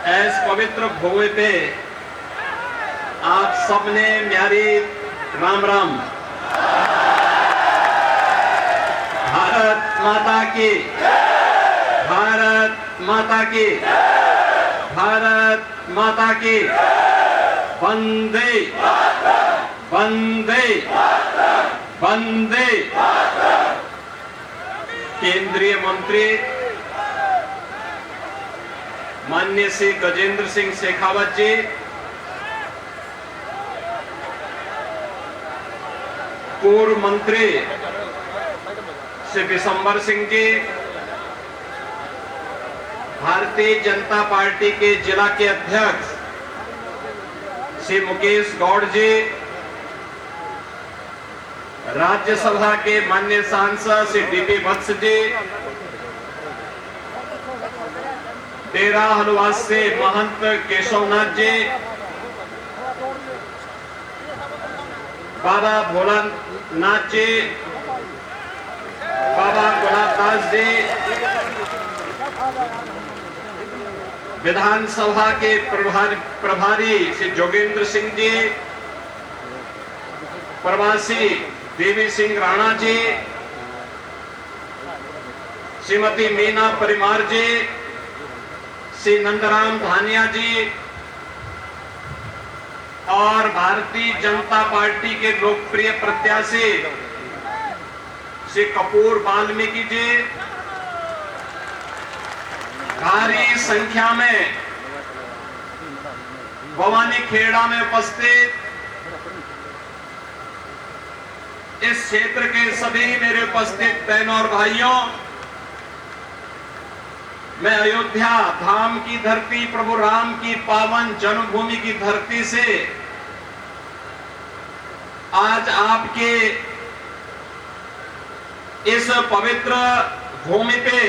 इस पवित्र भूमि पे आप सबने म्यारी राम राम। भारत माता की, भारत माता की, भारत माता की। वंदे वंदे वंदे। केंद्रीय मंत्री माननीय श्री गजेंद्र सिंह शेखावत जी, पूर्व मंत्री श्री विशंबर सिंह जी, भारतीय जनता पार्टी के जिला के अध्यक्ष श्री मुकेश गौड़ जी, राज्यसभा के माननीय सांसद श्री डीपी वत्स जी, डेरा हलवास से महंत केशवनाथ जी, बाबा भोलानाथ जी, बाबा गुलाबदास जी, विधानसभा के प्रभारी श्री जोगेंद्र सिंह जी, प्रवासी देवी सिंह राणा जी, श्रीमती मीना परिमार जी, श्री नंदराम धानिया जी और भारतीय जनता पार्टी के लोकप्रिय प्रत्याशी श्री कपूर वाल्मीकि जी, भारी संख्या में भवानी खेड़ा में उपस्थित इस क्षेत्र के सभी मेरे उपस्थित बहनों और भाइयों, मैं अयोध्या धाम की धरती, प्रभु राम की पावन जन्मभूमि की धरती से आज आपके इस पवित्र भूमि पे,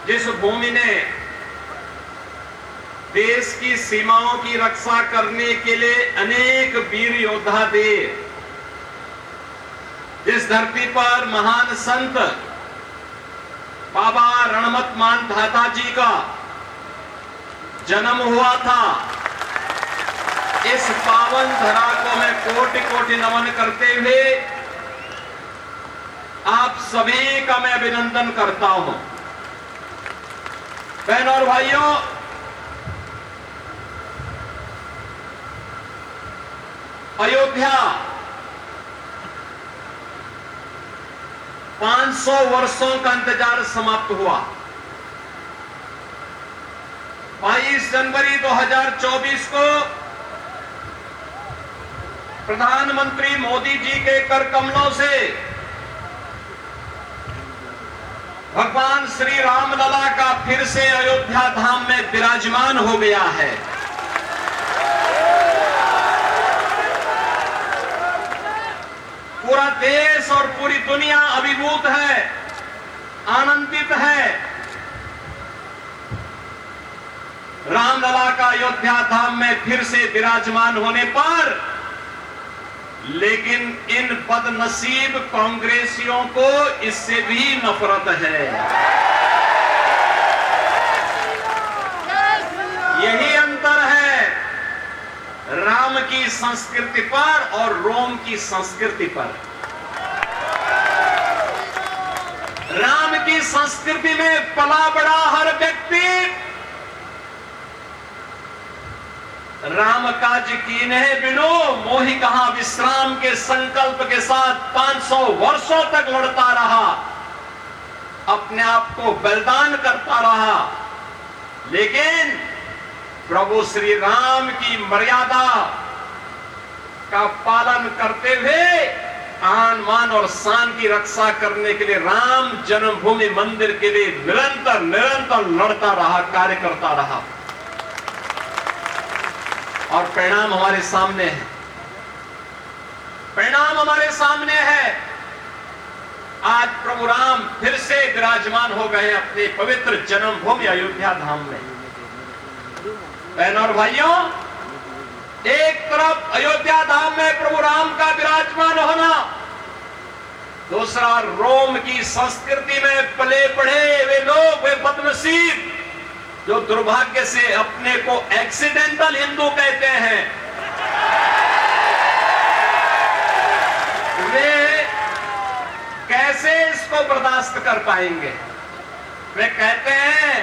जिस भूमि ने देश की सीमाओं की रक्षा करने के लिए अनेक वीर योद्धा दिए, जिस धरती पर महान संत बाबा रणमत मानधाता जी का जन्म हुआ था, इस पावन धरा को मैं कोटि कोटि नमन करते हुए आप सभी का मैं अभिनंदन करता हूं। बहनों और भाइयों, अयोध्या 500 वर्षों का इंतजार समाप्त हुआ। 22 जनवरी 2024 को प्रधानमंत्री मोदी जी के कर कमलों से भगवान श्री राम लला का फिर से अयोध्या धाम में विराजमान हो गया है। पूरा देश और पूरी दुनिया अभिभूत है, आनंदित है। रामलला का अयोध्या धाम में फिर से विराजमान होने पर, लेकिन इन बदनसीब कांग्रेसियों को इससे भी नफरत है। यही अंतर है राम की संस्कृति पर और रोम की संस्कृति पर। राम की संस्कृति में पला बड़ा हर व्यक्ति राम काज कीन्हे बिनु मोहि कहां विश्राम के संकल्प के साथ 500 वर्षों तक लड़ता रहा, अपने आप को बलिदान करता रहा। लेकिन प्रभु श्री राम की मर्यादा का पालन करते हुए आन मान और शान की रक्षा करने के लिए राम जन्मभूमि मंदिर के लिए निरंतर निरंतर लड़ता रहा, कार्य करता रहा। और परिणाम हमारे सामने है, परिणाम हमारे सामने है। आज प्रभु राम फिर से विराजमान हो गए अपनी पवित्र जन्मभूमि अयोध्या धाम में। बहनों और भाइयों, एक तरफ अयोध्या धाम में प्रभु राम का विराजमान होना, दूसरा रोम की संस्कृति में पले पढ़े वे लोग, वे बदनसीब जो दुर्भाग्य से अपने को एक्सीडेंटल हिंदू कहते हैं, वे कैसे इसको बर्दाश्त कर पाएंगे। वे कहते हैं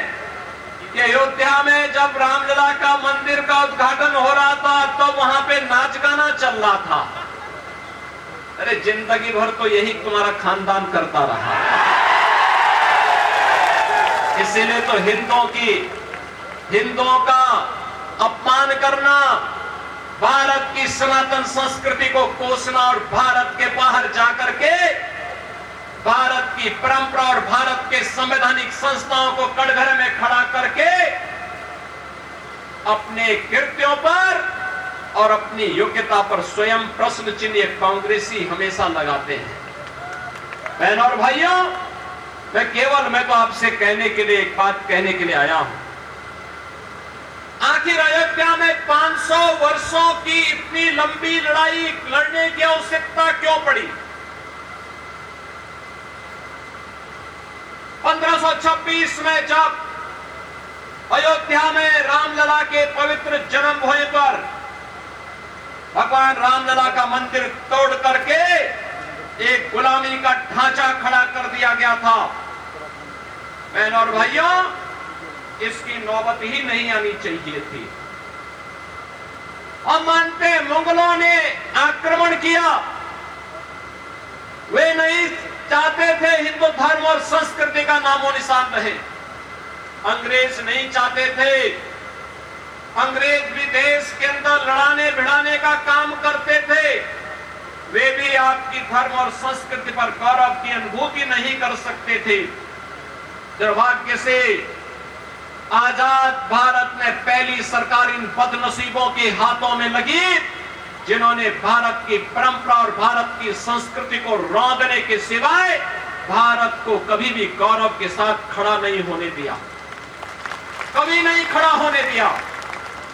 कि अयोध्या में जब रामलला का मंदिर का उद्घाटन हो रहा था तो वहां पे नाच गाना चल रहा था। अरे जिंदगी भर तो यही तुम्हारा खानदान करता रहा, इसीलिए तो हिंदुओं का अपमान करना, भारत की सनातन संस्कृति को कोसना और भारत के बाहर जाकर के भारत की परंपरा और भारत के संवैधानिक संस्थाओं को कटघरे में खड़ा करके अपने कृत्यों पर और अपनी योग्यता पर स्वयं प्रश्न चिन्ह कांग्रेसी हमेशा लगाते हैं। बहनों और भाइयों, मैं तो आपसे कहने के लिए एक बात कहने के लिए आया हूं। आखिर अयोध्या में 500 वर्षों की इतनी लंबी लड़ाई लड़ने की आवश्यकता क्यों पड़ी? 1526 में जब अयोध्या में रामलला के पवित्र जन्मभूमि पर भगवान रामलला का मंदिर तोड़ करके एक गुलामी का ढांचा खड़ा कर दिया गया था, बहनों और भाइयों, इसकी नौबत ही नहीं आनी चाहिए थी। हम मानते हैं मुगलों ने आक्रमण किया, वे नहीं चाहते थे हिंदू धर्म और संस्कृति का नामो निशान रहे। अंग्रेज नहीं चाहते थे, अंग्रेज भी देश के अंदर लड़ाने भिड़ाने का काम करते थे। वे भी आपकी धर्म और संस्कृति पर गौरव की अनुभूति नहीं कर सकते थे। दुर्भाग्य से आजाद भारत में पहली सरकार इन बदनसीबों के हाथों में लगी, जिन्होंने भारत की परंपरा और भारत की संस्कृति को रौंदने के सिवाय भारत को कभी भी गौरव के साथ खड़ा नहीं होने दिया, कभी नहीं खड़ा होने दिया।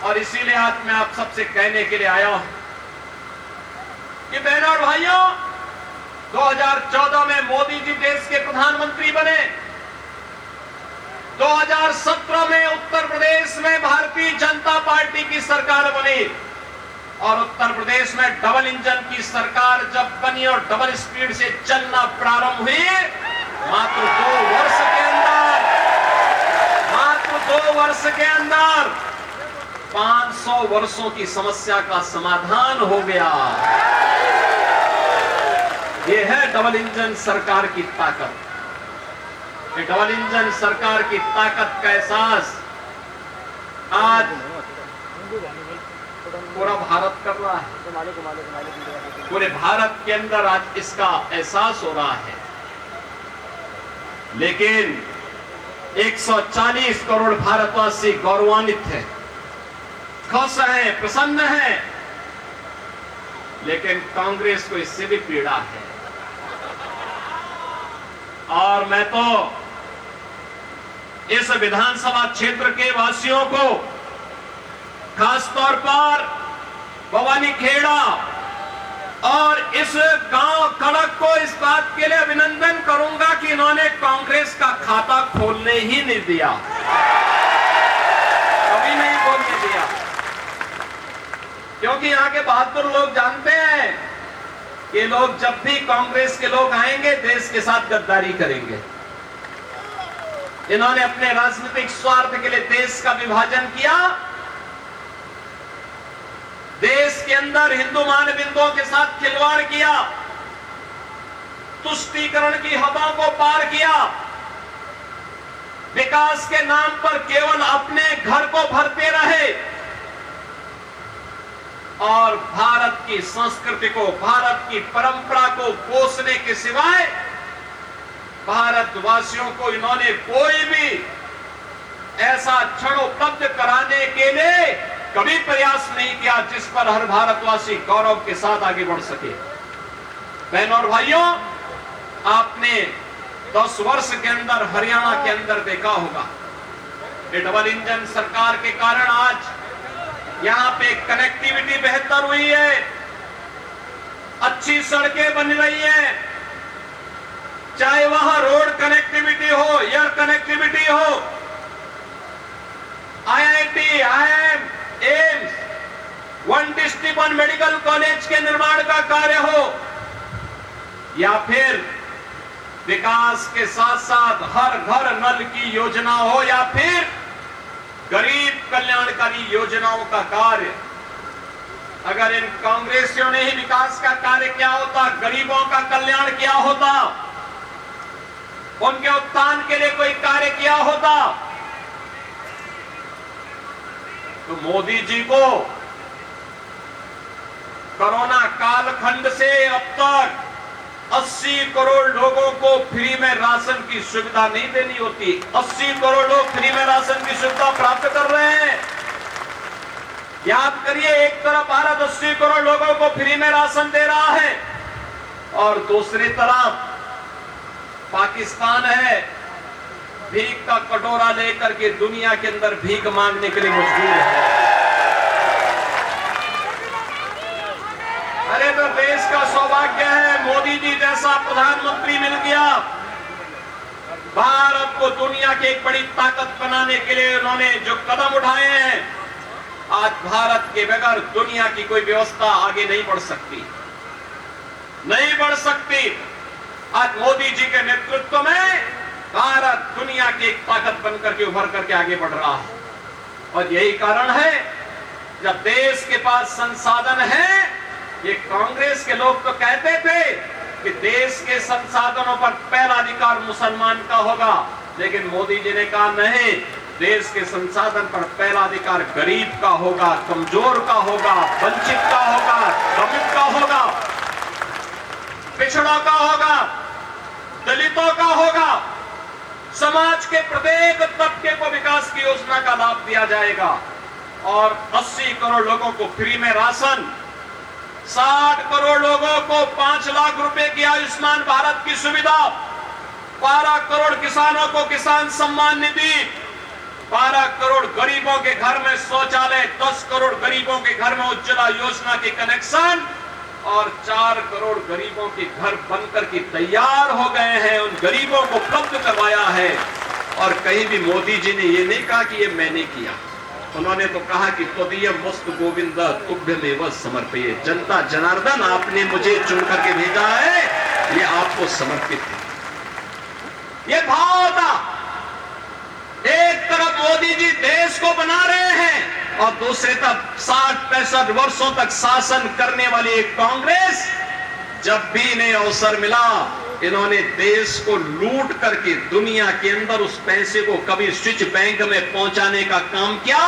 और इसीलिए आज मैं आप सबसे कहने के लिए आया हूं कि बहनों और भाइयों, 2014 में मोदी जी देश के प्रधानमंत्री बने, 2017 में उत्तर प्रदेश में भारतीय जनता पार्टी की सरकार बनी और उत्तर प्रदेश में डबल इंजन की सरकार जब बनी और डबल स्पीड से चलना प्रारंभ हुई, मात्र 2 वर्ष के अंदर 500 वर्षों की समस्या का समाधान हो गया। यह है डबल इंजन सरकार की ताकत। डबल इंजन सरकार की ताकत का एहसास आज पूरा भारत कर रहा है। पूरे भारत के अंदर आज इसका एहसास हो रहा है। लेकिन 140 करोड़ भारतवासी गौरवान्वित हैं, खुश हैं, प्रसन्न हैं, लेकिन कांग्रेस को इससे भी पीड़ा है। और मैं तो इस विधानसभा क्षेत्र के वासियों को, खासतौर पर भवानी खेड़ा और इस गांव कड़क को इस बात के लिए अभिनंदन करूंगा कि इन्होंने कांग्रेस का खाता खोलने ही नहीं दिया, कभी नहीं खोलने दिया। क्योंकि यहाँ के बहादुर लोग जानते हैं कि लोग जब भी कांग्रेस के लोग आएंगे देश के साथ गद्दारी करेंगे। इन्होंने अपने राजनीतिक स्वार्थ के लिए देश का विभाजन किया, देश के अंदर हिंदू मानबिंदुओं के साथ खिलवाड़ किया, तुष्टीकरण की हदों को पार किया, विकास के नाम पर केवल अपने घर को भरते रहे और भारत की संस्कृति को, भारत की परंपरा को पोषने के सिवाय भारतवासियों को इन्होंने कोई भी ऐसा क्षण उपलब्ध कराने के लिए कभी प्रयास नहीं किया जिस पर हर भारतवासी गौरव के साथ आगे बढ़ सके। बहनों और भाइयों, आपने 10 वर्ष के अंदर हरियाणा के अंदर देखा होगा, ये डबल इंजन सरकार के कारण आज यहां पे कनेक्टिविटी बेहतर हुई है, अच्छी सड़कें बन रही हैं, चाहे वहां रोड कनेक्टिविटी हो, एयर कनेक्टिविटी हो, ओपन मेडिकल कॉलेज के निर्माण का कार्य हो, या फिर विकास के साथ साथ हर घर नल की योजना हो, या फिर गरीब कल्याणकारी योजनाओं का कार्य, अगर इन कांग्रेसियों ने ही विकास का कार्य किया होता, गरीबों का कल्याण किया होता, उनके उत्थान के लिए कोई कार्य किया होता, तो मोदी जी को कोरोना कालखंड से अब तक 80 करोड़ लोगों को फ्री में राशन की सुविधा नहीं देनी होती। 80 करोड़ लोग फ्री में राशन की सुविधा प्राप्त कर रहे हैं। याद करिए, एक तरफ भारत 80 करोड़ लोगों को फ्री में राशन दे रहा है और दूसरी तरफ पाकिस्तान है, भीख का कटोरा लेकर के दुनिया के अंदर भीख मांगने के लिए मजबूर है। अरे तो देश का सौभाग्य है, मोदी जी जैसा प्रधानमंत्री मिल गया। भारत को दुनिया की एक बड़ी ताकत बनाने के लिए उन्होंने जो कदम उठाए हैं, आज भारत के बगैर दुनिया की कोई व्यवस्था आगे नहीं बढ़ सकती, नहीं बढ़ सकती। आज मोदी जी के नेतृत्व में भारत दुनिया की एक ताकत बनकर के उभर करके आगे बढ़ रहा है। और यही कारण है, जब देश के पास संसाधन है, ये कांग्रेस के लोग तो कहते थे कि देश के संसाधनों पर पहला अधिकार मुसलमान का होगा, लेकिन मोदी जी ने कहा नहीं, देश के संसाधन पर पहला अधिकार गरीब का होगा, कमजोर का होगा, वंचित का होगा, दलित का होगा, पिछड़ों का होगा, दलितों का होगा। समाज के प्रत्येक तबके को विकास की योजना का लाभ दिया जाएगा। और 80 करोड़ लोगों को फ्री में राशन, 60 करोड़ लोगों को 5 लाख रुपए की आयुष्मान भारत की सुविधा, 12 करोड़ किसानों को किसान सम्मान निधि, 12 करोड़ गरीबों के घर में शौचालय, 10 करोड़ गरीबों के घर में उज्ज्वला योजना के कनेक्शन और 4 करोड़ गरीबों के घर बनकर के तैयार हो गए हैं। उन गरीबों को उपलब्ध करवाया है। और कहीं भी मोदी जी ने ये नहीं कहा कि ये मैंने किया, उन्होंने तो कहा कि त्वदीयम वस्तु गोविंद तुभ्यमेव समर्पये। जनता जनार्दन, आपने मुझे चुन करके भेजा है, ये आपको समर्पित है। ये भाव था। एक तरफ मोदी जी देश को बना रहे हैं और दूसरी तरफ 60-65 वर्षों तक शासन करने वाली एक कांग्रेस, जब भी इन्हें अवसर मिला, इन्होंने देश को लूट करके दुनिया के अंदर उस पैसे को कभी स्विच बैंक में पहुंचाने का काम किया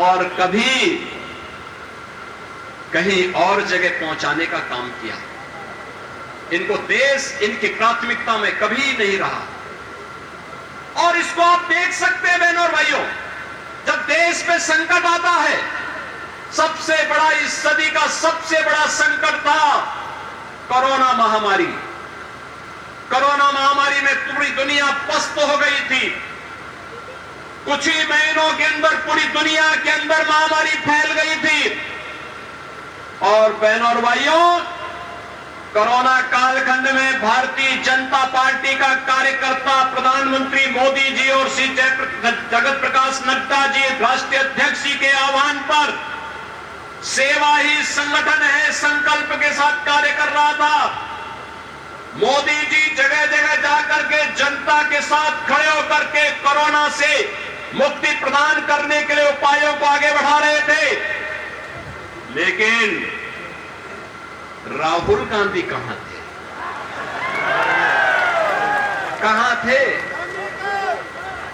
और कभी कहीं और जगह पहुंचाने का काम किया। इनको देश इनकी प्राथमिकता में कभी नहीं रहा। और इसको आप देख सकते हैं बहनों और भाइयों, जब देश पे संकट आता है, सबसे बड़ा इस सदी का सबसे बड़ा संकट था कोरोना महामारी। कोरोना महामारी में पूरी दुनिया पस्त हो गई थी। कुछ ही महीनों के अंदर पूरी दुनिया के अंदर महामारी फैल गई थी। और बहनों और भाइयों, कोरोना कालखंड में भारतीय जनता पार्टी का कार्यकर्ता प्रधानमंत्री मोदी जी और श्री जगत प्रकाश नड्डा जी राष्ट्रीय अध्यक्ष जी के आह्वान पर सेवा ही संगठन है संकल्प के साथ कार्य कर रहा था। मोदी जी जगह जगह जाकर के जनता के साथ खड़े होकर के कोरोना से मुक्ति प्रदान करने के लिए उपायों को आगे बढ़ा रहे थे। लेकिन राहुल गांधी कहां थे? कहां थे?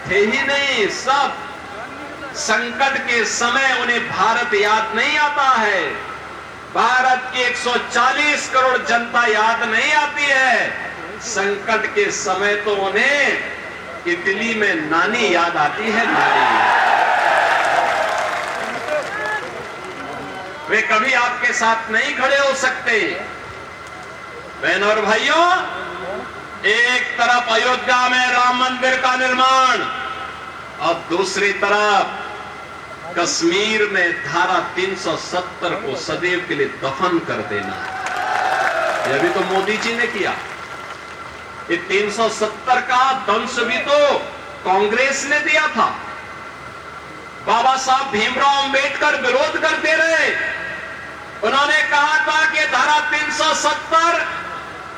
थे ही नहीं। सब संकट के समय उन्हें भारत याद नहीं आता है, भारत की 140 करोड़ जनता याद नहीं आती है। संकट के समय तो उन्हें इटली में नानी याद आती है। नानी, वे कभी आपके साथ नहीं खड़े हो सकते। बहनों और भाइयों, एक तरफ अयोध्या में राम मंदिर का निर्माण और दूसरी तरफ कश्मीर में धारा 370 को सदैव के लिए दफन कर देना। यह भी तो मोदी जी ने किया। ये 370 का दंश भी तो कांग्रेस ने दिया था। बाबा साहब भीमराव अंबेडकर विरोध करते रहे, उन्होंने कहा था कि धारा 370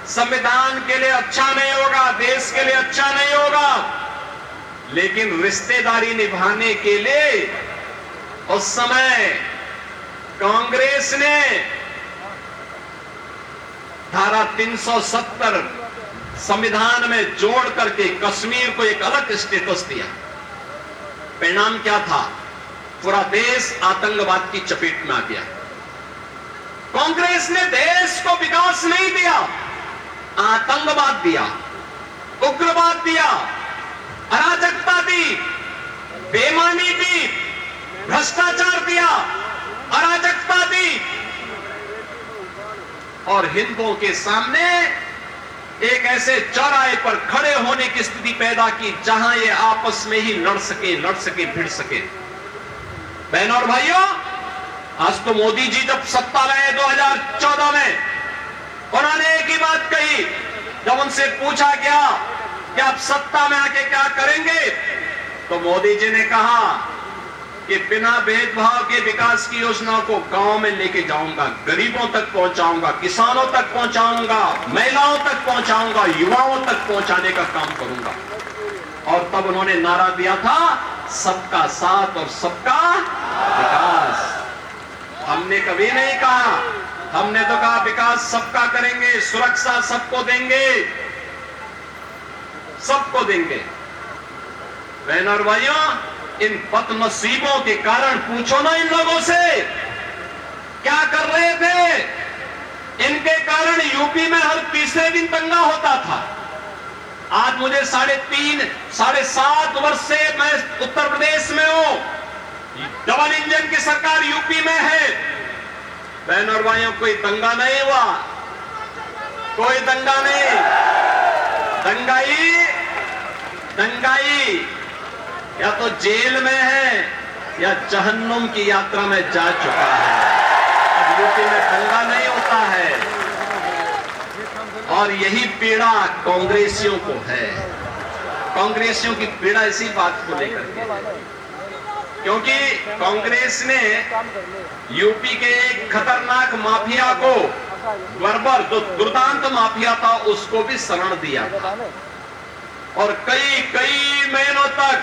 संविधान के लिए अच्छा नहीं होगा, देश के लिए अच्छा नहीं होगा, लेकिन रिश्तेदारी निभाने के लिए उस समय कांग्रेस ने धारा 370 संविधान में जोड़ करके कश्मीर को एक अलग स्टेटस दिया। परिणाम क्या था? पूरा देश आतंकवाद की चपेट में आ गया। कांग्रेस ने देश को विकास नहीं दिया, आतंकवाद दिया, उग्रवाद दिया, अराजकता दी, बेईमानी दी, भ्रष्टाचार दिया, अराजकता दी और हिंदुओं के सामने एक ऐसे चौराहे पर खड़े होने की स्थिति पैदा की जहां ये आपस में ही लड़ सके, भिड़ सके। बहनों और भाइयों, आज तो मोदी जी जब सत्ता में आए 2014 में, उन्होंने एक ही बात कही। जब उनसे पूछा गया कि आप सत्ता में आके क्या करेंगे, तो मोदी जी ने कहा कि बिना भेदभाव के विकास की योजनाओं को गांव में लेके जाऊंगा, गरीबों तक पहुंचाऊंगा, किसानों तक पहुंचाऊंगा, महिलाओं तक पहुंचाऊंगा, युवाओं तक पहुंचाने का काम करूंगा। और तब उन्होंने नारा दिया था, सबका साथ और सबका विकास। हमने कभी नहीं कहा, हमने तो कहा विकास सबका करेंगे, सुरक्षा सबको देंगे, सबको देंगे। बहनों और भाइयों, इन बदनसीबों के कारण पूछो ना इन लोगों से क्या कर रहे थे। इनके कारण यूपी में हर तीसरे दिन दंगा होता था। आज मुझे 3.5-7 वर्ष से मैं उत्तर प्रदेश में हूं, डबल इंजन की सरकार यूपी में है। बहनों और भाइयों, कोई दंगा नहीं हुआ, कोई दंगा नहीं। दंगाई या तो जेल में है या जहन्नुम की यात्रा में जा चुका है। अब यूपी में दंगा नहीं होता है और यही पीड़ा कांग्रेसियों को है। कांग्रेसियों की पीड़ा इसी बात को लेकर के है, क्योंकि कांग्रेस ने यूपी के एक खतरनाक माफिया को, बर्बर जो दुर्दांत माफिया था, उसको भी शरण दिया था और कई महीनों तक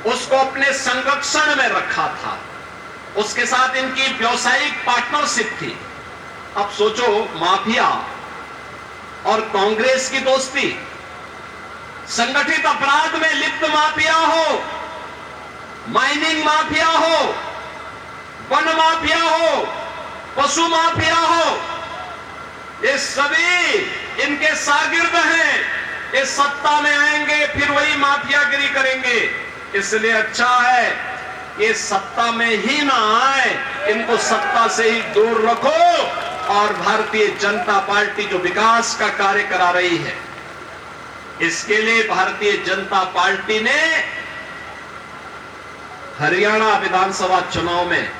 उसको अपने संरक्षण में रखा था। उसके साथ इनकी व्यावसायिक पार्टनरशिप थी। अब सोचो, माफिया और कांग्रेस की दोस्ती, संगठित अपराध में लिप्त माफिया हो, माइनिंग माफिया हो, वन माफिया हो, पशु माफिया हो, ये सभी इनके शागिर्द हैं। ये सत्ता में आएंगे फिर वही माफियागिरी करेंगे। इसलिए अच्छा है कि सत्ता में ही ना आए, इनको सत्ता से ही दूर रखो और भारतीय जनता पार्टी जो विकास का कार्य करा रही है, इसके लिए भारतीय जनता पार्टी ने हरियाणा विधानसभा चुनाव में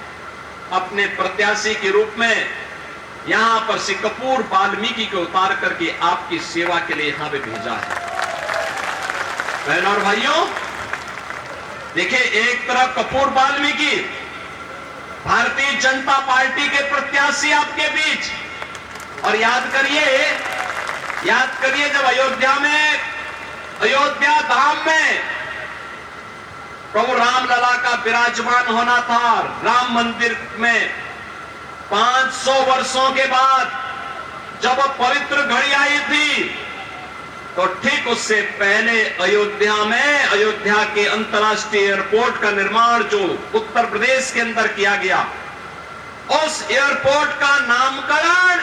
अपने प्रत्याशी के रूप में यहां पर से कपूर वाल्मीकि को उतार करके आपकी सेवा के लिए यहां पे भेजा है। बहनों और भाइयों, देखिए, एक तरफ कपूर वाल्मीकि भारतीय जनता पार्टी के प्रत्याशी आपके बीच, और याद करिए जब अयोध्या धाम में प्रभु रामलला का विराजमान होना था, राम मंदिर में 500 वर्षों के बाद जब पवित्र घड़ी आई थी, तो ठीक उससे पहले अयोध्या के अंतर्राष्ट्रीय एयरपोर्ट का निर्माण जो उत्तर प्रदेश के अंदर किया गया, उस एयरपोर्ट का नामकरण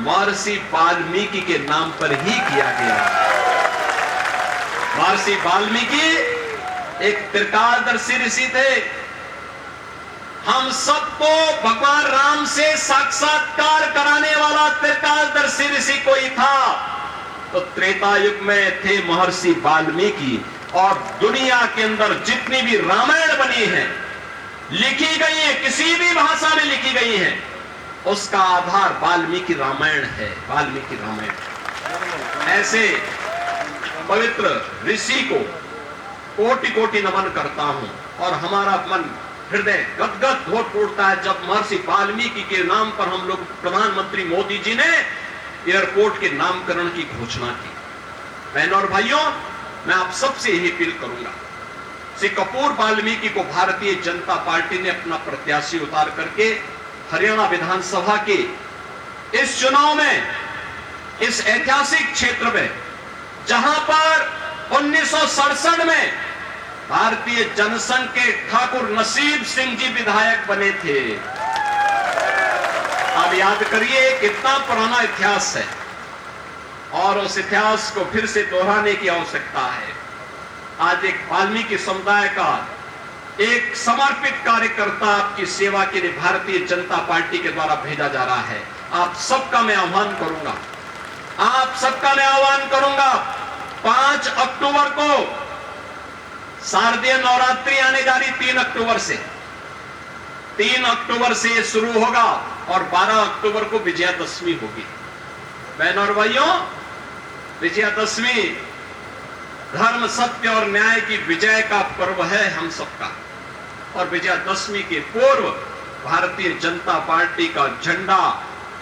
महर्षि वाल्मीकि के नाम पर ही किया गया। महर्षि वाल्मीकि एक त्रिकालदर्शी ऋषि थे। हम सबको भगवान राम से साक्षात्कार कराने वाला त्रिकालदर्शी ऋषि कोई था, तो त्रेता युग में थे महर्षि वाल्मीकि। और दुनिया के अंदर जितनी भी रामायण बनी है, लिखी गई है, किसी भी भाषा में लिखी गई है, उसका आधार वाल्मीकि रामायण है। वाल्मीकि रामायण। ऐसे पवित्र ऋषि को कोटि कोटि नमन करता हूं और हमारा मन हृदय गदगद हो उठता है जब महर्षि वाल्मीकि के नाम पर हम लोग प्रधानमंत्री मोदी जी ने एयरपोर्ट के नामकरण की घोषणा की। बहनों और भाइयों, मैं आप सबसे यही अपील करूंगा, श्री कपूर वाल्मीकि को भारतीय जनता पार्टी ने अपना प्रत्याशी उतार करके हरियाणा विधानसभा के इस चुनाव में, इस ऐतिहासिक क्षेत्र में, जहां पर 1967 में भारतीय जनसंघ के ठाकुर नसीब सिंह जी विधायक बने थे। अब याद करिए कितना पुराना इतिहास है और उस इतिहास को फिर से दोहराने की आवश्यकता है। आज एक वाल्मीकि समुदाय का एक समर्पित कार्यकर्ता आपकी सेवा के लिए भारतीय जनता पार्टी के द्वारा भेजा जा रहा है। आप सबका मैं आह्वान करूंगा, आप सबका मैं आह्वान करूंगा, 5 अक्टूबर को शारदीय नवरात्रि आने जा रही, 3 अक्टूबर से 3 अक्टूबर से ये शुरू होगा और 12 अक्टूबर को विजयादशमी होगी। बहनों और भाइयों, विजयादशमी धर्म, सत्य और न्याय की विजय का पर्व है हम सबका, और विजयादशमी के पूर्व भारतीय जनता पार्टी का झंडा,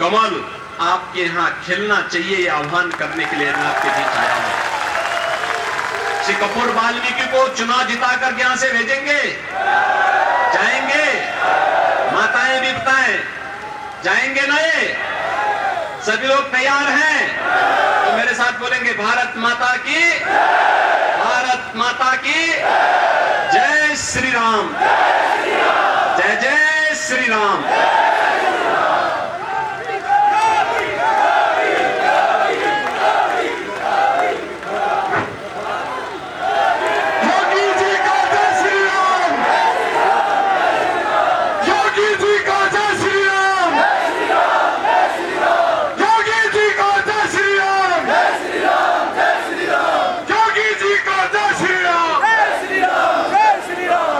कमल आपके यहां खिलना चाहिए, यह आह्वान करने के लिए मैं आपके बीच आया हूं। श्री कपूर वाल्मीकि को चुनाव जिता कर यहां से भेजेंगे, जाएंगे? माताएं भी बताएं, जाएंगे ना? ये सभी लोग तैयार हैं तो मेरे साथ बोलेंगे, भारत माता की, भारत माता की जय श्री राम, जय जय श्री राम।